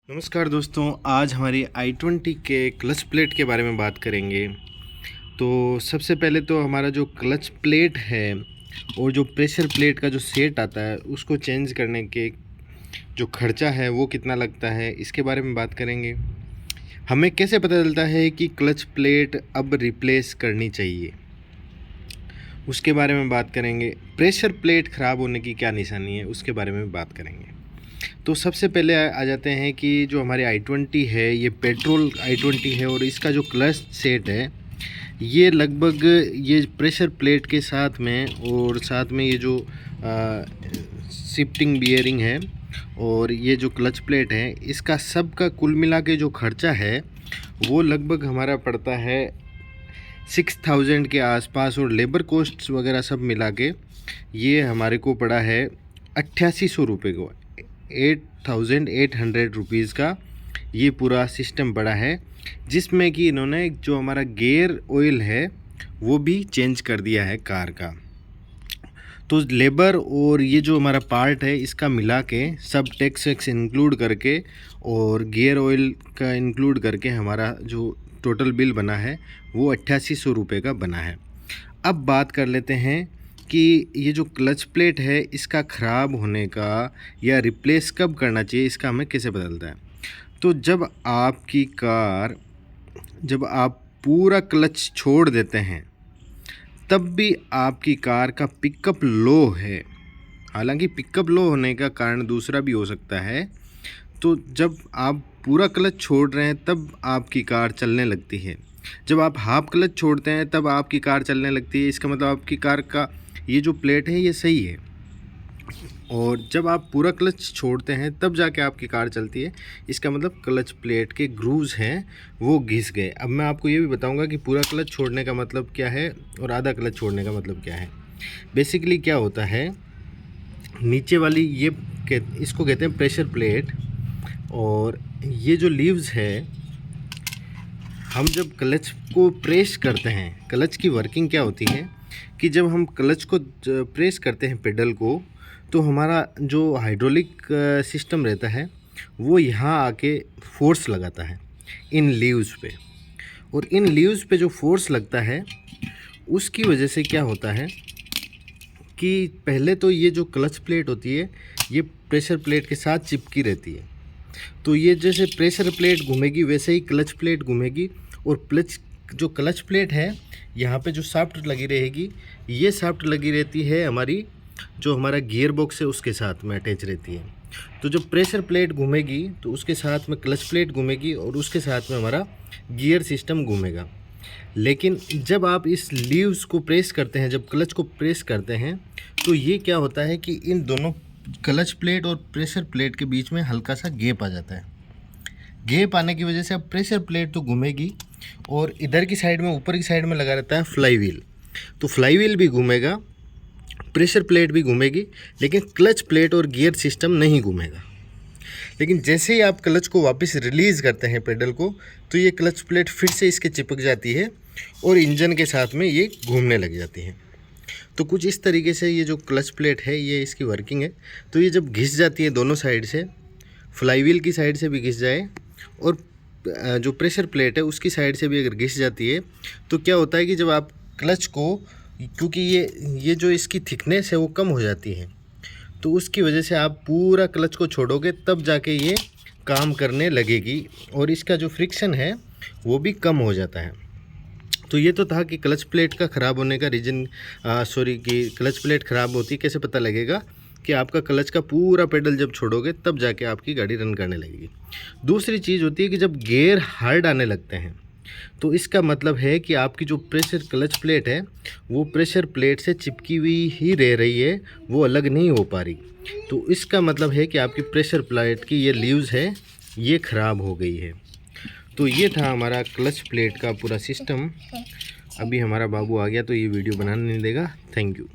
नमस्कार दोस्तों, आज हमारी i20 के क्लच प्लेट के बारे में बात करेंगे। तो सबसे पहले तो हमारा जो क्लच प्लेट है और जो प्रेशर प्लेट का जो सेट आता है उसको चेंज करने के जो खर्चा है वो कितना लगता है, इसके बारे में बात करेंगे। हमें कैसे पता चलता है कि क्लच प्लेट अब रिप्लेस करनी चाहिए, उसके बारे में बात करेंगे। प्रेशर प्लेट ख़राब होने की क्या निशानी है, उसके बारे में बात करेंगे। तो सबसे पहले आ जाते हैं कि जो हमारे i20 है ये पेट्रोल i20 है और इसका जो क्लच सेट है ये लगभग ये प्रेशर प्लेट के साथ में और साथ में ये जो शिफ्टिंग बियरिंग है और ये जो क्लच प्लेट है इसका सब का कुल मिला के जो खर्चा है वो लगभग हमारा पड़ता है 6000 के आसपास, और लेबर कोस्ट वगैरह सब मिला के ये हमारे को पड़ा है 8800 रुपये को। 8800 रुपीज़ का ये पूरा सिस्टम पड़ा है, जिसमें कि इन्होंने जो हमारा गियर ऑयल है वो भी चेंज कर दिया है कार का। तो लेबर और ये जो हमारा पार्ट है इसका मिला के सब टैक्स वैक्स इंक्लूड करके और गियर ऑयल का इंक्लूड करके हमारा जो टोटल बिल बना है वो 8800 रुपये का बना है। अब बात कर लेते हैं कि ये जो क्लच प्लेट है इसका ख़राब होने का या रिप्लेस कब करना चाहिए, इसका हमें कैसे पता चलता है। तो जब आप पूरा क्लच छोड़ देते हैं तब भी आपकी कार का पिकअप लो है। हालांकि पिकअप लो होने का कारण दूसरा भी हो सकता है। तो जब आप पूरा क्लच छोड़ रहे हैं तब आपकी कार चलने लगती है, जब आप हाफ क्लच छोड़ते हैं तब आपकी कार चलने लगती है। इसका मतलब आपकी कार का ये जो प्लेट है ये सही है, और जब आप पूरा क्लच छोड़ते हैं तब जाके आपकी कार चलती है। इसका मतलब क्लच प्लेट के ग्रूव्स हैं वो घिस गए। अब मैं आपको ये भी बताऊंगा कि पूरा क्लच छोड़ने का मतलब क्या है और आधा क्लच छोड़ने का मतलब क्या है। बेसिकली क्या होता है, नीचे वाली इसको कहते हैं प्रेशर प्लेट, और ये जो लीव्स है हम जब क्लच को प्रेस करते हैं, क्लच की वर्किंग क्या होती है कि जब हम क्लच को प्रेस करते हैं पेडल को, तो हमारा जो हाइड्रोलिक सिस्टम रहता है वो यहाँ आके फोर्स लगाता है इन लीव्स पे, और इन लीव्स पे जो फोर्स लगता है उसकी वजह से क्या होता है कि पहले तो ये जो क्लच प्लेट होती है ये प्रेशर प्लेट के साथ चिपकी रहती है। तो ये जैसे प्रेशर प्लेट घूमेगी वैसे ही क्लच प्लेट घूमेगी, और जो क्लच प्लेट है यहाँ पे जो शाफ्ट लगी रहेगी, ये शाफ्ट लगी रहती है हमारा गियर बॉक्स है उसके साथ में अटैच रहती है। तो जब प्रेशर प्लेट घूमेगी तो उसके साथ में क्लच प्लेट घूमेगी और उसके साथ में हमारा गियर सिस्टम घूमेगा। लेकिन जब आप इस लीव्स को प्रेस करते हैं, जब क्लच को प्रेस करते हैं, तो ये क्या होता है कि इन दोनों क्लच प्लेट और प्रेशर प्लेट के बीच में हल्का सा गैप आ जाता है। गैप आने की वजह से अब प्रेशर प्लेट तो घूमेगी और इधर की साइड में, ऊपर की साइड में लगा रहता है फ्लाई व्हील। तो फ्लाई व्हील भी घूमेगा, प्रेशर प्लेट भी घूमेगी, लेकिन क्लच प्लेट और गियर सिस्टम नहीं घूमेगा। लेकिन जैसे ही आप क्लच को वापस रिलीज़ करते हैं पेडल को, तो ये क्लच प्लेट फिर से इसके चिपक जाती है और इंजन के साथ में ये घूमने लग जाती है। तो कुछ इस तरीके से ये जो क्लच प्लेट है ये इसकी वर्किंग है। तो ये जब घिस जाती है दोनों साइड से, फ्लाई व्हील की साइड से भी घिस जाए और जो प्रेशर प्लेट है उसकी साइड से भी अगर घिस जाती है, तो क्या होता है कि जब आप क्लच को, क्योंकि ये जो इसकी थिकनेस है वो कम हो जाती है, तो उसकी वजह से आप पूरा क्लच को छोड़ोगे तब जाके ये काम करने लगेगी और इसका जो फ्रिक्शन है वो भी कम हो जाता है। तो ये तो था कि क्लच प्लेट का ख़राब होने का रीज़न, कि क्लच प्लेट ख़राब होती कैसे पता लगेगा कि आपका क्लच का पूरा पेडल जब छोड़ोगे तब जाके आपकी गाड़ी रन करने लगेगी। दूसरी चीज़ होती है कि जब गियर हार्ड आने लगते हैं, तो इसका मतलब है कि आपकी जो प्रेशर क्लच प्लेट है वो प्रेशर प्लेट से चिपकी हुई ही रह रही है, वो अलग नहीं हो पा रही। तो इसका मतलब है कि आपकी प्रेशर प्लेट की ये लीव्स है ये ख़राब हो गई है। तो ये था हमारा क्लच प्लेट का पूरा सिस्टम। अभी हमारा बाबू आ गया तो ये वीडियो बनाने नहीं देगा। Thank you.